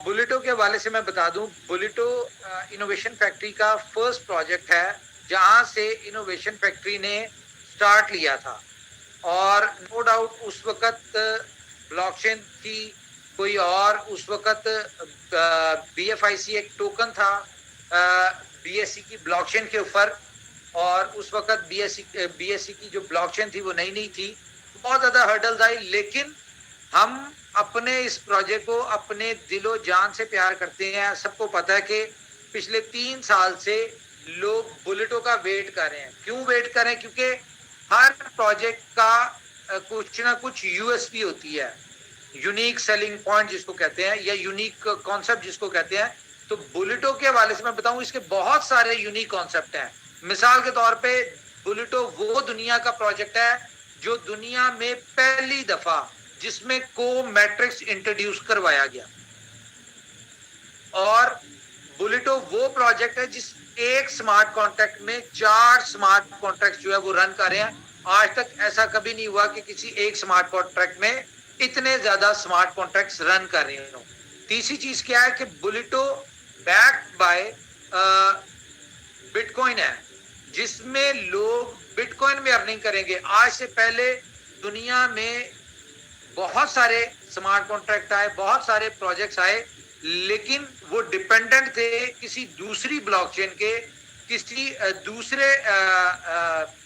बुलेटो के हवाले से मैं बता दूं, बुलेटो इनोवेशन फैक्ट्री का फर्स्ट प्रोजेक्ट है जहां से इनोवेशन फैक्ट्री ने स्टार्ट लिया था। और नो डाउट उस वक्त ब्लॉकचेन थी कोई और, उस वक्त बीएफआईसी एक टोकन था बीएससी की ब्लॉकचेन के ऊपर, और उस वक्त बीएससी की जो ब्लॉकचेन थी वो नई नई थी, बहुत ज्यादा हर्डल्स आई। लेकिन हम अपने इस प्रोजेक्ट को अपने दिलो जान से प्यार करते हैं। सबको पता है कि पिछले 3 साल से लोग बुलेटो का वेट कर रहे हैं। क्यों वेट कर रहे हैं? क्योंकि हर प्रोजेक्ट का कुछ ना कुछ यूएसपी होती है, यूनिक सेलिंग पॉइंट जिसको कहते हैं, या यूनिक कॉन्सेप्ट जिसको कहते हैं। तो बुलेटो के हवाले से मैं बताऊं, इसके बहुत सारे यूनिक कॉन्सेप्ट हैं। मिसाल के तौर पे बुलेटो वो दुनिया का प्रोजेक्ट है जो दुनिया में पहली दफा जिसमें को मैट्रिक्स इंट्रोड्यूस करवाया गया। और बुलेटो वो प्रोजेक्ट है जिस एक स्मार्ट कॉन्ट्रैक्ट में 4 स्मार्ट कॉन्ट्रैक्ट जो है वो रन कर रहे हैं। आज तक ऐसा कभी नहीं हुआ कि किसी एक स्मार्ट कॉन्ट्रैक्ट में इतने ज्यादा स्मार्ट कॉन्ट्रैक्ट्स रन कर रहे हो। तीसरी चीज क्या है कि बुलेटो बैक्ड बाय बिटकॉइन है, जिसमें लोग बिटकॉइन में अर्निंग करेंगे। आज से पहले दुनिया में बहुत सारे स्मार्ट कॉन्ट्रैक्ट आए, बहुत सारे प्रोजेक्ट्स आए, लेकिन वो डिपेंडेंट थे किसी दूसरी ब्लॉकचेन के, किसी दूसरे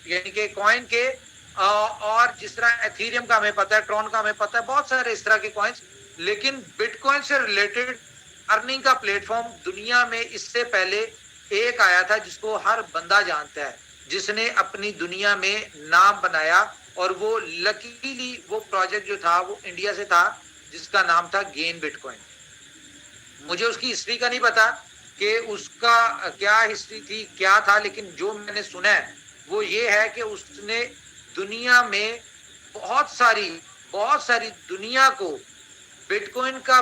यानी कि कॉइन के। और जिस तरह एथीरियम का हमें पता है, ट्रॉन का हमें पता है, बहुत सारे इस तरह के कॉइन्स। लेकिन बिटकॉइन से रिलेटेड अर्निंग का प्लेटफॉर्म दुनिया में इससे पहले एक आया था जिसको हर बंदा जानता है, जिसने अपनी दुनिया में नाम बनाया। और वो लकीली वो प्रोजेक्ट जो था वो इंडिया से था, जिसका नाम था गेन बिटकॉइन। मुझे उसकी हिस्ट्री का नहीं पता कि उसका क्या हिस्ट्री थी, क्या था, लेकिन जो मैंने सुना है वो ये है कि उसने दुनिया में बहुत सारी दुनिया को बिटकॉइन का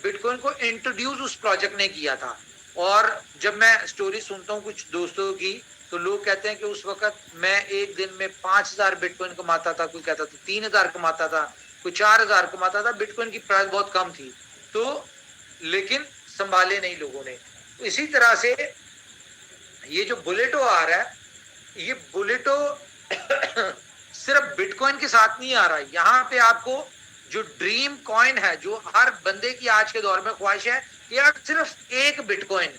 बिटकॉइन को इंट्रोड्यूस उस प्रोजेक्ट ने किया था। और जब मैं स्टोरी सुनता हूँ कुछ दोस्तों की, तो लोग कहते हैं कि उस वक्त मैं एक दिन में 5,000 बिटकॉइन कमाता था, कोई कहता था 3,000 कमाता था, कोई 4,000 कमाता था। बिटकॉइन की प्राइस बहुत कम थी, तो लेकिन संभाले नहीं लोगों ने। तो इसी तरह से ये जो बुलेटो आ रहा है, ये बुलेटो सिर्फ बिटकॉइन के साथ नहीं आ रहा है। यहाँ पे आपको जो ड्रीम कॉइन है, जो हर बंदे की आज के दौर में ख्वाहिश है कि यार सिर्फ एक बिटकॉइन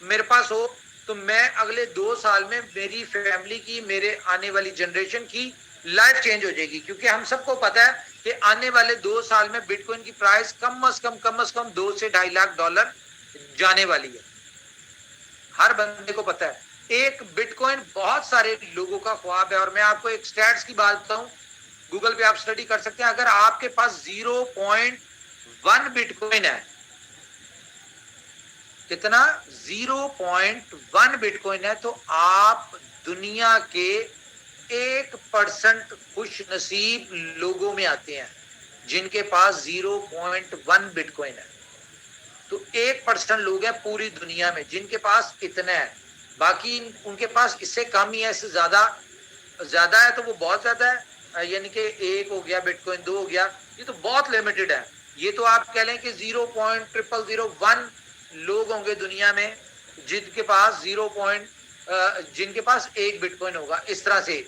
मेरे पास हो, तो मैं अगले 2 साल में मेरी फैमिली की, मेरे आने वाली जनरेशन की लाइफ चेंज हो जाएगी। क्योंकि हम सबको पता है कि आने वाले 2 साल में बिटकॉइन की प्राइस कम से कम 2 से $2.5 लाख जाने वाली है। हर बंदे को पता है। एक बिटकॉइन बहुत सारे लोगों का ख्वाब है। और मैं आपको एक स्टैट्स की बात बताऊं, गूगल पे आप स्टडी कर सकते हैं। अगर आपके पास 0.1 बिटकॉइन है, कितना? 0.1 बिटकॉइन है, तो आप दुनिया के 1% खुश नसीब लोगों में आते हैं जिनके पास 0.1 बिटकॉइन है। तो 1% लोग हैं पूरी दुनिया में जिनके पास इतना है। बाकी उनके पास इससे कम ही है, इससे ज्यादा है तो वो बहुत ज्यादा है, यानी कि 1 हो गया बिटकॉइन, 2 हो गया, ये तो बहुत लिमिटेड है। ये तो आप कह लें कि 0.0001 लोग होंगे दुनिया में जिनके पास जिनके पास 1 बिटकॉइन होगा, इस तरह से।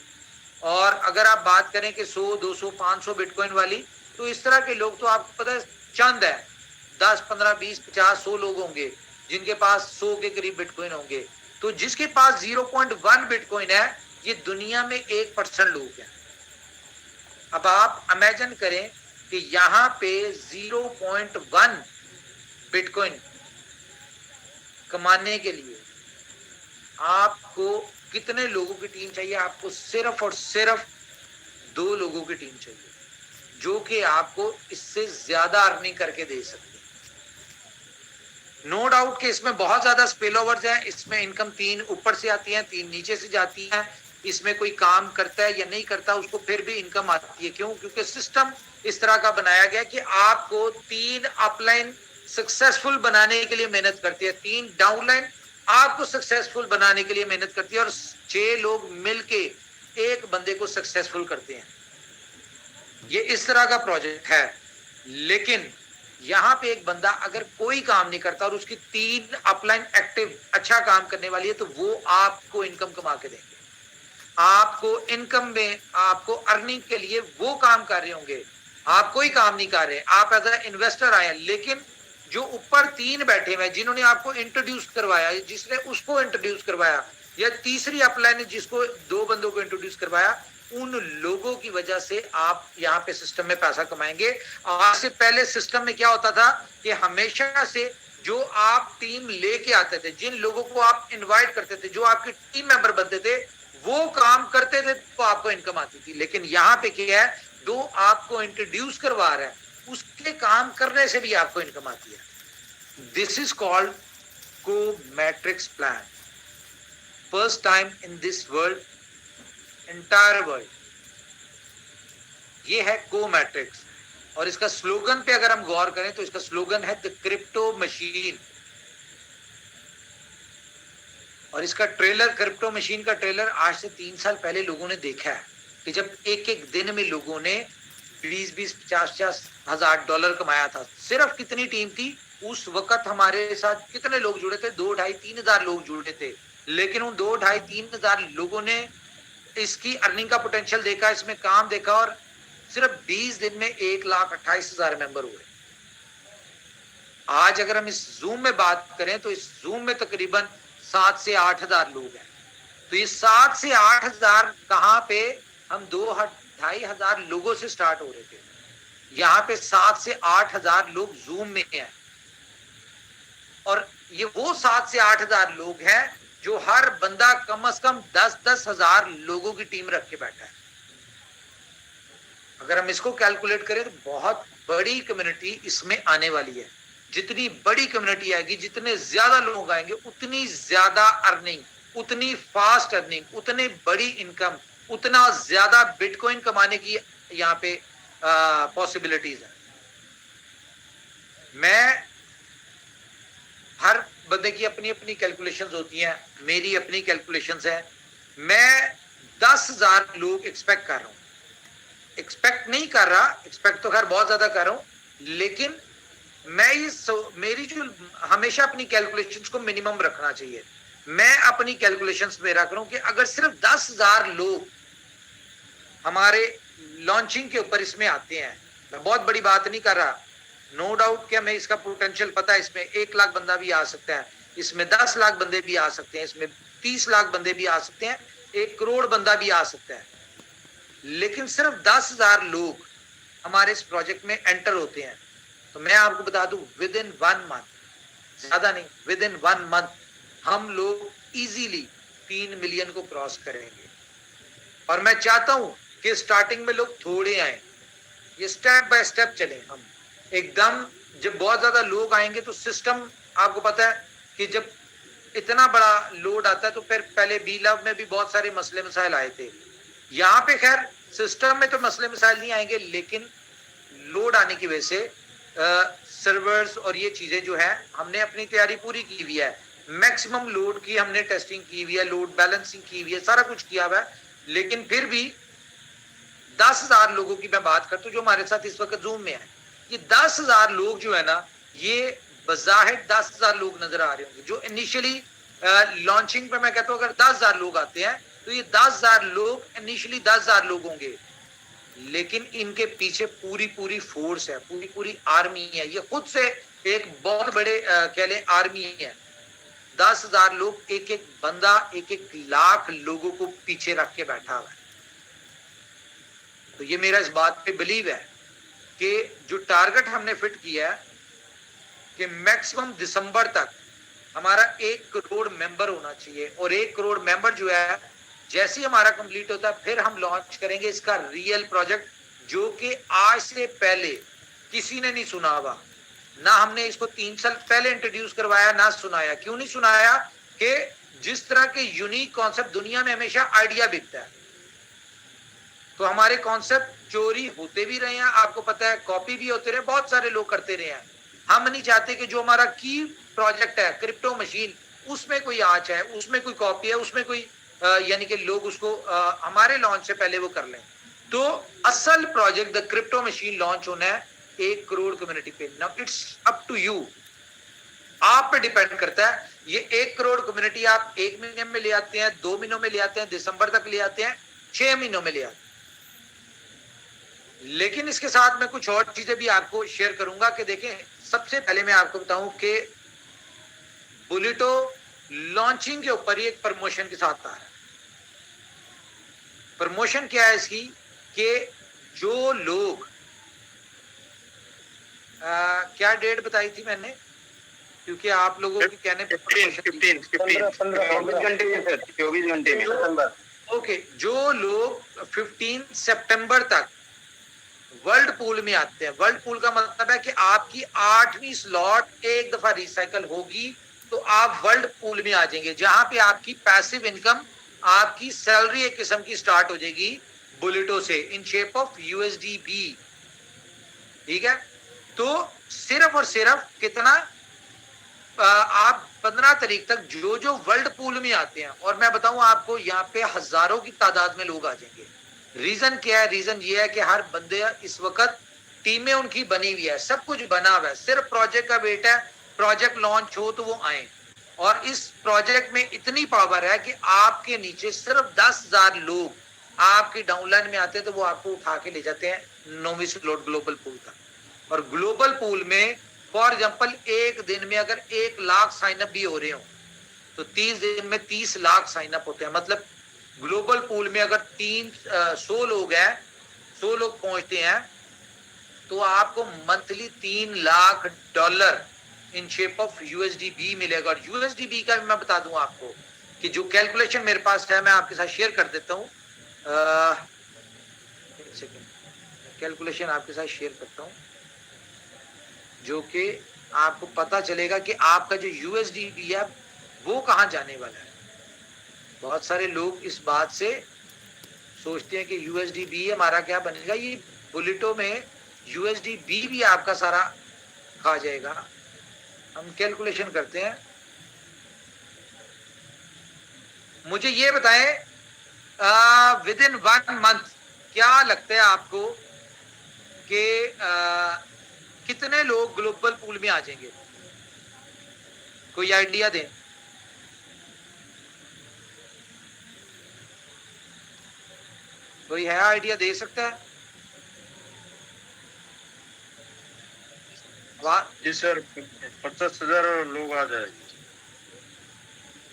और अगर आप बात करें कि 100, 200, 500 बिटकॉइन वाली, तो इस तरह के लोग तो आपको पता है चंद है, 10, 15, 20, 50, 100 लोग होंगे जिनके पास 100 के करीब बिटकॉइन होंगे। तो जिसके पास 0.1 बिटकॉइन है, ये दुनिया में 1% लोग हैं। अब आप इमेजिन करें कि यहां पे 0.1 बिटकॉइन कमाने के लिए आपको कितने लोगों की टीम चाहिए? आपको सिर्फ और सिर्फ 2 लोगों की टीम चाहिए जो कि आपको इससे ज्यादा अर्निंग करके दे सकते हैं। नो डाउट कि इसमें बहुत ज्यादा स्पिल ओवर्स हैं। इसमें इनकम 3 ऊपर से आती है, 3 नीचे से जाती है। इसमें कोई काम करता है या नहीं करता, उसको फिर भी इनकम आती है। क्यों? क्योंकि सिस्टम इस तरह का बनाया गया कि आपको 3 अपलाइन सक्सेसफुल बनाने के लिए मेहनत करती है, 3 डाउनलाइन आपको सक्सेसफुल बनाने के लिए मेहनत करती है, और 6 लोग मिलके एक बंदे को सक्सेसफुल करते हैं। ये इस तरह का प्रोजेक्ट है। लेकिन यहाँ पे एक बंदा अगर कोई काम नहीं करता और उसकी 3 अपलाइन एक्टिव अच्छा काम करने वाली है, तो वो आपको इनकम कमा के देंगे। आपको इनकम में, आपको अर्निंग के लिए वो काम कर रहे होंगे, आप कोई काम नहीं कर रहे, आप एज ए इन्वेस्टर आए हैं। लेकिन जो ऊपर 3 बैठे हुए, जिन्होंने आपको इंट्रोड्यूस करवाया, जिसने उसको इंट्रोड्यूस करवाया, या तीसरी अपलाइन जिसको 2 बंदों को इंट्रोड्यूस करवाया, उन लोगों की वजह से आप यहाँ पे सिस्टम में पैसा कमाएंगे। आज से पहले सिस्टम में क्या होता था कि हमेशा से जो आप टीम लेके आते थे, जिन लोगों को आप इनवाइट करते थे, जो आपके टीम मेंबर बनते थे, वो काम करते थे तो आपको इनकम आती थी। लेकिन यहाँ पे क्या है, जो आपको इंट्रोड्यूस करवा रहा है उसके काम करने से भी आपको इनकम आती है। दिस इज कॉल्ड को matrix plan. First time in this world, entire world, ये है को मैट्रिक्स। और इसका स्लोगन पे अगर हम गौर करें तो इसका स्लोगन है द क्रिप्टो मशीन। और इसका ट्रेलर, क्रिप्टो मशीन का ट्रेलर आज से 3 साल पहले लोगों ने देखा है कि जब एक एक दिन में लोगों ने 20-20, 50-50 हजार डॉलर कमाया था। सिर्फ कितनी टीम थी उस वक्त, हमारे साथ कितने लोग जुड़े थे? 2, 2.5, 3 हजार लोग जुड़े थे। लेकिन उन 2, 2.5, 3 हजार लोगों ने इसकी अर्निंग का पोटेंशियल देखा, इसमें काम देखा, और सिर्फ 20 दिन में 1,28,000 मेंबर हुए। आज अगर हम इस जूम में बात करें तो इस जूम में तकरीबन 7 से 8 हजार लोग हैं। तो ये 7 से 8 हजार कहां पे, हम 2-2.5 हजार लोगों से स्टार्ट हो रहे थे, यहाँ पे 7 से 8 हजार लोग जूम में हैं। और ये वो 7 से 8 हजार लोग हैं जो हर बंदा कम से कम 10-10 हजार लोगों की टीम रख के बैठा है। अगर हम इसको कैलकुलेट करें तो बहुत बड़ी कम्युनिटी इसमें आने वाली है। जितनी बड़ी कम्युनिटी आएगी, जितने ज्यादा लोग आएंगे, उतनी ज्यादा अर्निंग, उतनी फास्ट अर्निंग, उतनी बड़ी इनकम, उतना ज्यादा बिटकॉइन कमाने की यहाँ पे पॉसिबिलिटीज है। मैं, हर बंदे की अपनी अपनी कैलकुलेशंस होती हैं, मेरी अपनी कैलकुलेशंस है। मैं 10,000 लोग एक्सपेक्ट कर रहा हूं। एक्सपेक्ट नहीं कर रहा, एक्सपेक्ट तो खैर बहुत ज्यादा कर रहा हूं, लेकिन मैं मेरी जो हमेशा अपनी कैलकुलेशंस को मिनिमम रखना चाहिए। मैं अपनी कैलकुलेशंस में रख रहा हूं कि अगर सिर्फ 10,000 लोग हमारे लॉन्चिंग के ऊपर इसमें आते हैं, मैं बहुत बड़ी बात नहीं कर रहा, नो डाउट कि हमें इसका पोटेंशियल पता है। इसमें 1 लाख बंदा भी आ सकता है, इसमें 10 लाख बंदे भी आ सकते हैं, इसमें 30 लाख बंदे भी आ सकते हैं, 1 करोड़ बंदा भी आ सकता है। लेकिन सिर्फ 10,000 लोग हमारे इस प्रोजेक्ट में एंटर होते हैं, तो मैं आपको बता दूं विद इन 1 मंथ, ज्यादा नहीं, विद इन 1 मंथ हम लोग इजीली 3 मिलियन को क्रॉस करेंगे। और मैं चाहता हूं कि स्टार्टिंग में लोग थोड़े आए, ये स्टेप बाय स्टेप चले। हम एकदम जब बहुत ज्यादा लोग आएंगे तो सिस्टम, आपको पता है कि जब इतना बड़ा लोड आता है तो फिर पहले बी लव में भी बहुत सारे मसले मसाइल आए थे। यहाँ पे खैर सिस्टम में तो मसले मसाइल नहीं आएंगे, लेकिन लोड आने की वजह से सर्वर्स और ये चीजें जो है, हमने अपनी तैयारी पूरी की हुई है, मैक्सिमम लोड की हमने टेस्टिंग की हुई है, लोड बैलेंसिंग की हुई है, सारा कुछ किया हुआ है। लेकिन फिर भी 10,000 लोगों की मैं बात करता हूँ जो हमारे साथ इस वक्त जूम में है। ये 10,000 लोग जो है ना, ये बज़ाहिर 10,000 लोग नजर आ रहे होंगे जो इनिशियली लॉन्चिंग पे, मैं कहता हूँ अगर 10,000 लोग आते हैं तो ये 10,000 लोग इनिशियली 10,000 लोग होंगे, लेकिन इनके पीछे पूरी पूरी फोर्स है, पूरी पूरी आर्मी है। ये खुद से एक बहुत बड़े कह लें आर्मी है। 10,000 लोग, एक एक बंदा 1-1 लाख लोगों को पीछे रख के बैठा हुआ है। तो ये मेरा इस बात पे बिलीव है कि जो टारगेट हमने फिट किया है कि मैक्सिमम दिसंबर तक हमारा 1 करोड़ मेंबर होना चाहिए, और 1 करोड़ मेंबर जो है जैसे ही हमारा कंप्लीट होता है फिर हम लॉन्च करेंगे इसका रियल प्रोजेक्ट, जो कि आज से पहले किसी ने नहीं सुना हुआ। ना हमने इसको 3 साल पहले इंट्रोड्यूस करवाया, ना सुनाया। क्यों नहीं सुनाया? कि जिस तरह के यूनिक कॉन्सेप्ट, दुनिया में हमेशा आइडिया बिकता है, तो हमारे कॉन्सेप्ट चोरी होते भी रहे हैं, आपको पता है, कॉपी भी होते रहे, बहुत सारे लोग करते रहे हैं। हम नहीं चाहते कि जो हमारा की प्रोजेक्ट है क्रिप्टो मशीन, उसमें कोई आंच है, उसमें कोई कॉपी है, उसमें कोई यानी कि लोग उसको हमारे लॉन्च से पहले वो कर लें। तो असल project the crypto machine launch होना है 1 करोड़ कम्युनिटी पे। Now it's up to you, आप पे डिपेंड करता है। ये 1 करोड़ कम्युनिटी आप 1 महीने में ले आते हैं, 2 महीनों में ले आते हैं, दिसंबर तक ले आते हैं, 6 महीनों में ले आते हैं। लेकिन इसके साथ मैं कुछ और चीजें भी आपको शेयर करूंगा कि देखें, सबसे पहले मैं आपको बताऊं कि बुलेटो लॉन्चिंग के ऊपर ही एक प्रमोशन के साथ आ रहा है। प्रमोशन क्या है इसकी, कि जो लोग क्या डेट बताई थी मैंने, क्योंकि आप लोगों के कहने पर 24 घंटे में। ओके, जो लोग 15 सितंबर तक वर्ल्ड पूल में आते हैं, वर्ल्ड पूल का मतलब है कि आपकी 8वीं स्लॉट एक दफा रिसाइकल होगी तो आप वर्ल्ड पूल में आ जाएंगे, जहां पे आपकी पैसिव इनकम, आपकी सैलरी एक किस्म की स्टार्ट हो जाएगी बुलेटो से, इन शेप ऑफ USDB। ठीक है, तो सिर्फ और सिर्फ कितना, आप 15 तारीख तक जो जो वर्ल्ड पूल में आते हैं, और मैं बताऊं आपको यहाँ पे हजारों की तादाद में लोग आ जाएंगे। रीजन क्या है, रीजन ये है कि हर बंदे इस वक्त टीमें उनकी बनी हुई है, सब कुछ बना हुआ है, सिर्फ प्रोजेक्ट का वेट है, प्रोजेक्ट लॉन्च हो तो वो आए। और इस प्रोजेक्ट में इतनी पावर है कि आपके नीचे सिर्फ 10,000 लोग आपकी डाउनलाइन में आते हैं तो वो आपको उठा के ले जाते हैं 9वीं स्लॉट ग्लोबल पूल का। और ग्लोबल पूल में फॉर एग्जांपल एक दिन में अगर 1 लाख साइनअप भी हो रहे हो तो 30 दिन में 30 लाख साइनअप होते हैं। मतलब ग्लोबल पूल में अगर 100 लोग हैं, 100 लोग पहुंचते हैं तो आपको monthly $3 lakh in shape of USDB मिलेगा। और USDB का भी मैं बता दूं आपको कि जो कैलकुलेशन मेरे पास है मैं आपके साथ शेयर कर देता हूं। एक सेकेंड, कैलकुलेशन आपके साथ शेयर करता हूं जो कि आपको पता चलेगा कि आपका जो USDB है वो कहां जाने वाला है। बहुत सारे लोग इस बात से सोचते हैं कि USDB हमारा क्या बनेगा, ये बुलेटो में USDB भी आपका सारा खा जाएगा। हम कैलकुलेशन करते हैं, मुझे ये बताएं विद इन 1 मंथ क्या लगता है आपको कि कितने लोग ग्लोबल पूल में आ जाएंगे, कोई आइडिया दें। कोई है आइडिया दे सकता है? जी सर, 50,000 लोग आ जाएंगे।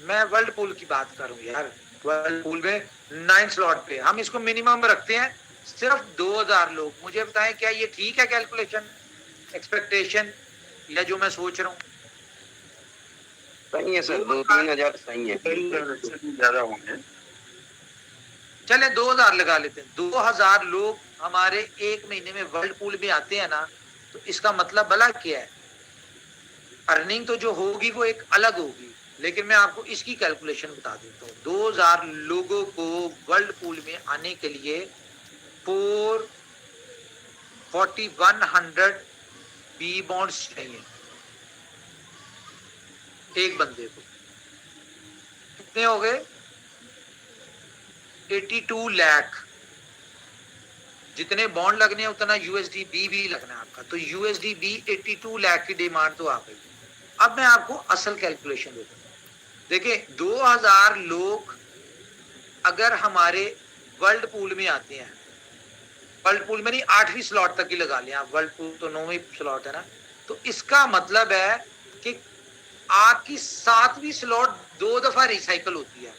मैं वर्ल्ड पूल की बात करूं यार, वर्ल्ड पूल में 9 स्लॉट पे हम इसको मिनिमम रखते हैं सिर्फ 2,000 लोग। मुझे बताएं क्या ये ठीक है कैलकुलेशन, एक्सपेक्टेशन, या जो मैं सोच रहा हूँ? सही है सर, 2-3 हजार सही है, ज्यादा होंगे। चले 2,000 लगा लेते हैं। 2,000 लोग हमारे एक महीने में वर्ल्ड पूल में आते हैं ना, तो इसका मतलब भला क्या है, अर्निंग तो जो होगी वो एक अलग होगी। लेकिन मैं आपको इसकी कैलकुलेशन बता देता हूँ। 2,000 लोगों को वर्ल्ड पूल में आने के लिए 4,100 बी बॉन्ड्स चाहिए एक बंदे को। कितने हो गए? 82 लाख। जितने बॉन्ड लगने हैं उतना USDB भी लगना है आपका, तो USDB 82 लाख की डिमांड तो आ गई। अब मैं आपको असल कैलकुलेशन देता हूँ। देखिए 2,000 लोग अगर हमारे वर्ल्ड पूल में आते हैं, वर्ल्ड पूल में नहीं 8वीं स्लॉट तक ही लगा लिया, वर्ल्ड पूल तो 9वीं स्लॉट है ना, तो इसका मतलब है कि आपकी 7वीं स्लॉट 2 दफा रिसाइकल होती है,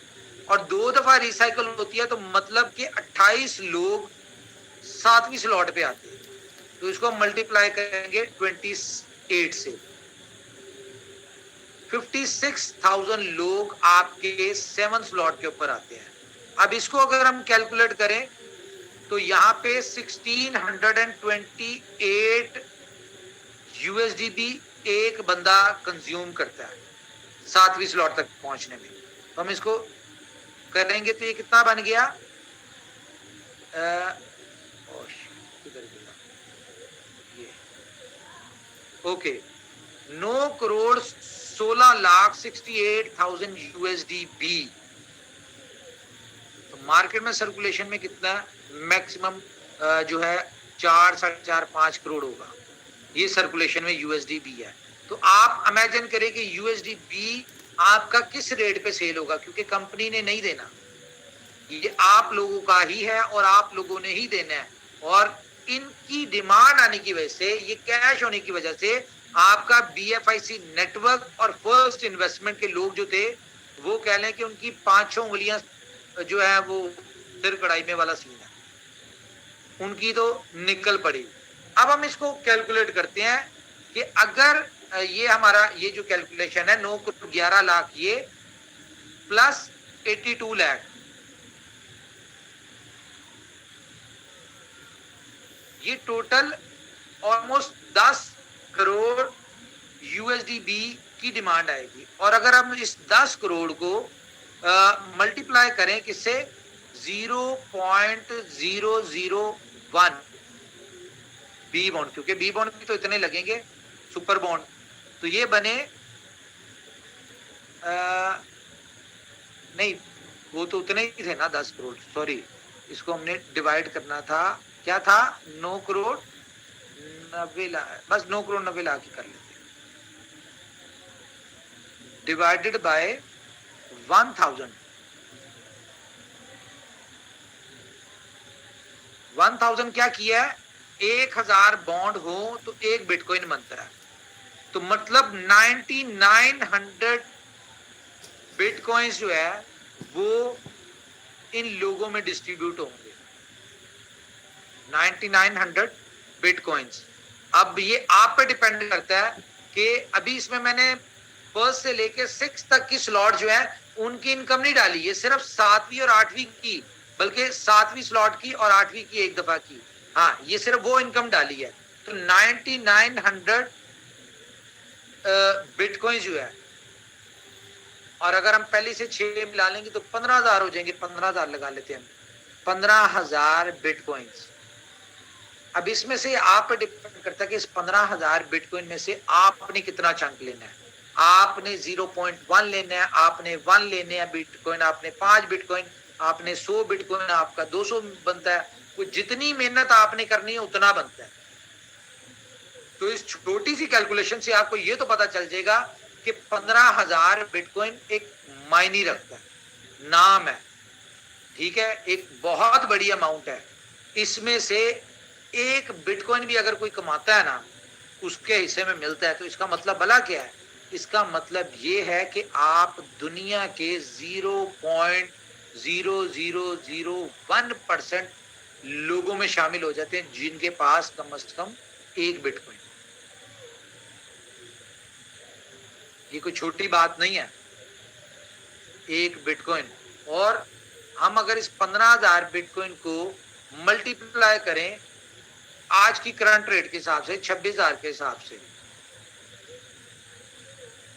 और 2 दफा रिसाइकल होती है तो मतलब कि 28 लोग 7वीं स्लॉट पे आते हैं। तो इसको मल्टीप्लाई करेंगे 28 से, 56,000 लोग आपके 7 स्लॉट के ऊपर आते हैं। अब इसको अगर हम कैलकुलेट करें तो यहाँ पे 1628 USDB एक बंदा कंज्यूम करता है 7वीं स्लॉट तक पहुंचने में। तो हम इसको करेंगे तो ये कितना बन गया, ओके 9,16,68,000 USDB। तो मार्केट में सर्कुलेशन में कितना मैक्सिमम जो है 4, 4.5, 5 करोड़ होगा। ये सर्कुलेशन में यूएसडी बी है। तो आप इमेजिन करें कि यूएसडी बी आपका किस रेट पे सेल होगा, क्योंकि कंपनी ने नहीं देना, ये आप लोगों का ही है और आप लोगों ने ही देना है। और इनकी डिमांड आने की वजह से, ये कैश होने की वजह से आपका बीएफआईसी नेटवर्क और फर्स्ट इन्वेस्टमेंट के लोग जो थे, वो कह लें कि उनकी 5-6 उंगलियां जो है वो सिर कढ़ाई में वाला सीन है, उनकी तो निकल पड़ी। अब हम इसको कैलकुलेट करते हैं कि अगर ये हमारा ये जो कैलकुलेशन है 9 करोड़ 11 लाख ये प्लस 82 लाख, ये total almost 10 crore USD B की डिमांड आएगी। और अगर हम इस 10 करोड़ को मल्टीप्लाई करें किससे, 0.001 बी बॉन्ड, क्योंकि बी बॉन्ड भी तो इतने लगेंगे, सुपर बॉन्ड, तो ये बने नहीं, वो तो उतने ही थे ना 10 करोड़, सॉरी, इसको हमने डिवाइड करना था, क्या था, 9 करोड़ 90 लाख, बस 9 करोड़ 90 लाख ही कर लेते, डिवाइडेड बाय 1000 क्या किया है, 1000 बॉन्ड हो तो एक बिटकॉइन बनता है, तो मतलब 9900 बिटकॉइंस जो है वो इन लोगों में डिस्ट्रीब्यूट होंगे, 9900 बिटकॉइंस। अब ये आप पे डिपेंड करता है कि अभी इसमें मैंने फर्स्ट से लेके 6 तक की स्लॉट जो है उनकी इनकम नहीं डाली, ये सिर्फ 7वीं और 8वीं की, बल्कि 7वीं स्लॉट की और 8वीं की एक दफा की, हाँ, ये सिर्फ वो इनकम डाली है। तो 9900 बिटकॉइन जो है, और अगर हम पहले से 6 मिला लेंगे तो 15,000 हो जाएंगे, 15,000 लगा लेते हैं हम, 15,000 बिटकॉइंस। अब इसमें से आप पे डिपेंड करता है कि इस 15,000 बिटकॉइन में से आपने कितना चंक लेना है, आपने 0.1 लेना है, आपने 1 लेने हैं बिटकॉइन, आपने 5 बिटकॉइन, आपने 100 बिटकॉइन, आपका 200 बनता है, कुछ जितनी मेहनत आपने करनी है उतना बनता है। तो इस छोटी सी कैलकुलेशन से आपको ये तो पता चल जाएगा कि 15,000 बिटकॉइन एक मायने रखता है, नाम है, ठीक है, एक बहुत बड़ी अमाउंट है। इसमें से एक बिटकॉइन भी अगर कोई कमाता है ना, उसके हिस्से में मिलता है, तो इसका मतलब भला क्या है, इसका मतलब ये है कि आप दुनिया के 0.0001% लोगों में शामिल हो जाते हैं जिनके पास कम से कम एक बिटकॉइन। ये कोई छोटी बात नहीं है, एक बिटकॉइन। और हम अगर इस 15,000 बिटकॉइन को मल्टीप्लाई करें आज की करंट रेट के हिसाब से 26,000 के हिसाब से,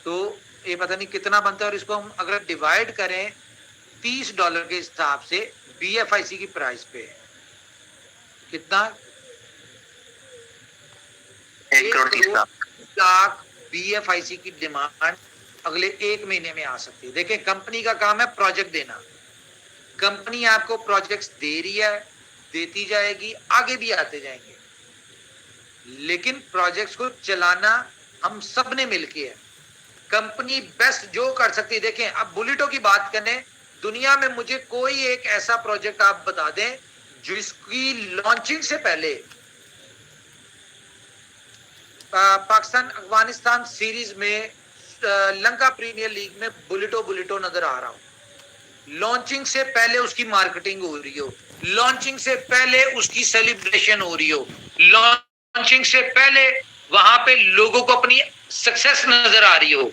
तो ये पता नहीं कितना बनता है, और इसको हम अगर डिवाइड करें $30 के हिसाब से बीएफआईसी की प्राइस पे, कितना, 1 करोड़ 30 लाख बीएफआईसी की डिमांड अगले 1 महीने में आ सकती है। देखें, कंपनी का काम है प्रोजेक्ट देना, कंपनी आपको प्रोजेक्ट्स दे रही है, देती जाएगी, आगे भी आते जाएंगे, लेकिन प्रोजेक्ट्स को चलाना हम सब ने मिलके है। कंपनी बेस्ट जो कर सकती है, देखें, अब बुलेटो की बात करें, दुनिया में मुझे कोई एक ऐसा प्रोजेक्ट आप बता दें जिसकी लॉन्चिंग से पहले पाकिस्तान अफगानिस्तान सीरीज में, लंका प्रीमियर लीग में बुलेटो नजर आ रहा हो, लॉन्चिंग से पहले उसकी मार्केटिंग हो रही हो, लॉन्चिंग से पहले उसकी सेलिब्रेशन हो रही हो, लॉन्चिंग से पहले वहां पे लोगों को अपनी सक्सेस नजर आ रही हो।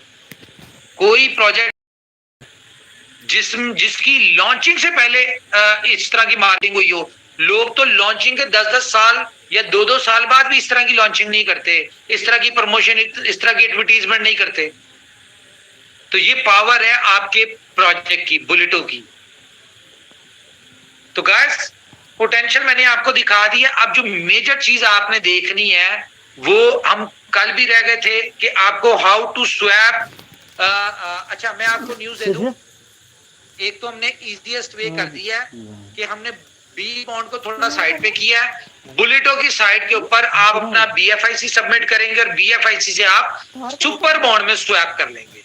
कोई प्रोजेक्ट जिसकी लॉन्चिंग से पहले इस तरह की मार्केटिंग हुई हो, लोग तो लॉन्चिंग के 10-10 साल या 2-2 साल बाद भी इस तरह की लॉन्चिंग नहीं करते, इस तरह की प्रमोशन, इस तरह की एडवर्टीजमेंट नहीं करते। तो ये पावर है आपके प्रोजेक्ट की, बुलेटो की। तो गाइस, पोटेंशियल मैंने आपको दिखा दी है। अब जो मेजर चीज आपने देखनी है, वो हम कल भी रह गए थे कि आपको हाउ टू स्वैप। अच्छा, मैं आपको न्यूज दे दूं, एक तो हमने इजीएस्ट वे कर दिया है कि हमने बी बॉन्ड को थोड़ा साइड पे किया है, बुलेटो की साइड के ऊपर आप अपना BFIC सबमिट करेंगे और BFIC से आप सुपर बॉन्ड में स्वैप कर लेंगे,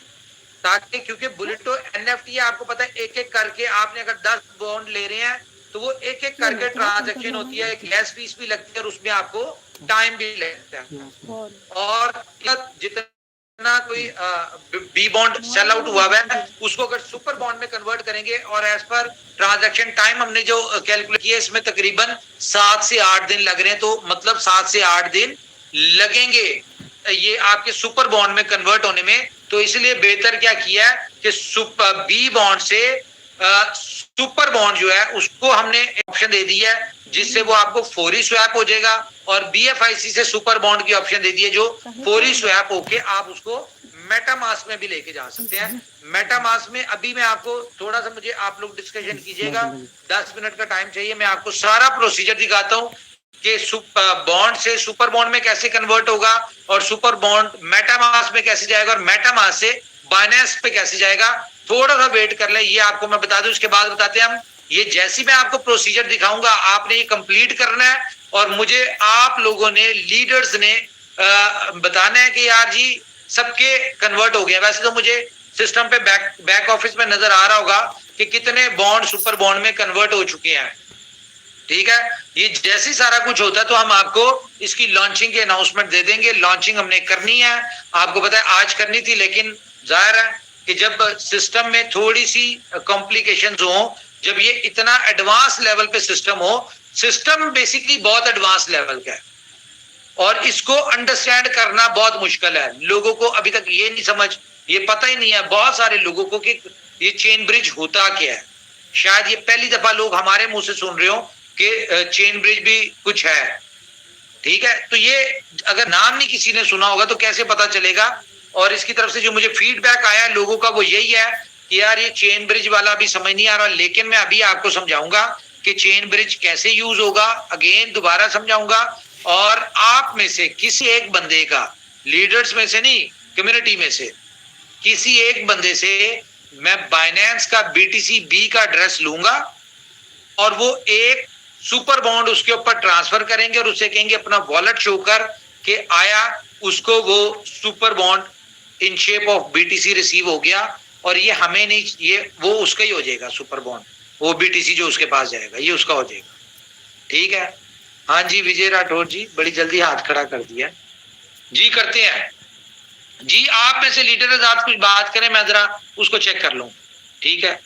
ताकि क्योंकि बुलेटो NFT है, आपको पता है एक एक करके आपने अगर 10 बॉन्ड ले रहे हैं तो वो एक एक करके ट्रांजैक्शन होती है, गैस फीस भी लगती है और उसमें आपको टाइम भी लगता है। और जितना कोई बी बॉन्ड सेल आउट हुआ है उसको अगर सुपर बॉन्ड में कन्वर्ट करेंगे और एज पर ट्रांजैक्शन टाइम हमने जो कैलकुलेट किया इसमें तकरीबन 7 से 8 दिन लग रहे हैं, तो मतलब 7 से 8 दिन लगेंगे ये आपके सुपर बॉन्ड में कन्वर्ट होने में। तो इसलिए बेहतर क्या किया है कि बी बॉन्ड से सुपर बॉन्ड जो है उसको हमने ऑप्शन दे दिया है, जिससे वो आपको फौरी स्वैप हो जाएगा, और BFIC से सुपर बॉन्ड की ऑप्शन दे दी है जो फौरी स्वैप होके आप उसको मेटामास्क में भी लेके जा सकते हैं। मेटामास्क में अभी मैं आपको थोड़ा सा, मुझे आप लोग डिस्कशन कीजिएगा, 10 मिनट का टाइम चाहिए, मैं आपको सारा प्रोसीजर दिखाता हूँ कि बॉन्ड से सुपर बॉन्ड में कैसे कन्वर्ट होगा और सुपर बॉन्ड मेटामास्क में कैसे जाएगा और मेटामास्क से बाइनेंस पे कैसे जाएगा। थोड़ा सा वेट कर ले, ये आपको मैं बता दूं, उसके बाद बताते हैं हम। ये जैसी मैं आपको प्रोसीजर दिखाऊंगा आपने ये कंप्लीट करना है और मुझे आप लोगों ने, लीडर्स ने बताना है कि यार जी सबके कन्वर्ट हो गया। वैसे तो मुझे सिस्टम पे बैक ऑफिस में नजर आ रहा होगा कि कितने बॉन्ड सुपर बॉन्ड में कन्वर्ट हो चुके हैं, ठीक है। ये जैसे सारा कुछ होता है तो हम आपको इसकी लॉन्चिंग की अनाउंसमेंट दे देंगे। लॉन्चिंग हमने करनी है, आपको पता है आज करनी थी, लेकिन जाहिर है कि जब सिस्टम में थोड़ी सी कॉम्प्लिकेशंस हो, जब ये इतना एडवांस लेवल पे सिस्टम हो, सिस्टम बेसिकली बहुत एडवांस लेवल का है और इसको अंडरस्टैंड करना बहुत मुश्किल है। लोगों को अभी तक ये नहीं समझ, ये पता ही नहीं है बहुत सारे लोगों को कि ये चेन ब्रिज होता क्या है। शायद ये पहली दफा लोग हमारे मुंह से सुन रहे हो कि चेन ब्रिज भी कुछ है, ठीक है। तो ये अगर नाम नहीं किसी ने सुना होगा तो कैसे पता चलेगा। और इसकी तरफ से जो मुझे फीडबैक आया है लोगों का वो यही है कि यार ये चेन ब्रिज वाला अभी समझ नहीं आ रहा, लेकिन मैं अभी आपको समझाऊंगा कि चेन ब्रिज कैसे यूज होगा, अगेन दोबारा समझाऊंगा। और आप में से किसी एक बंदे का, लीडर्स में से नहीं, कम्युनिटी में से किसी एक बंदे से मैं बाइनेंस का BTC का एड्रेस लूंगा और वो एक सुपर बॉन्ड उसके ऊपर ट्रांसफर करेंगे और उसे कहेंगे अपना वॉलेट शो कर के आया, उसको वो super bond in shape of BTC receive हो गया और ये हमें नहीं, ये वो उसका ही हो जाएगा सुपर बॉन्ड, वो BTC जो उसके पास जाएगा ये उसका हो जाएगा, ठीक है। हाँ जी विजय राठौर जी, बड़ी जल्दी हाथ खड़ा कर दिया जी, करते हैं जी। आप में से लीडर आप कुछ बात करें, मैं जरा उसको चेक कर लूं, ठीक है।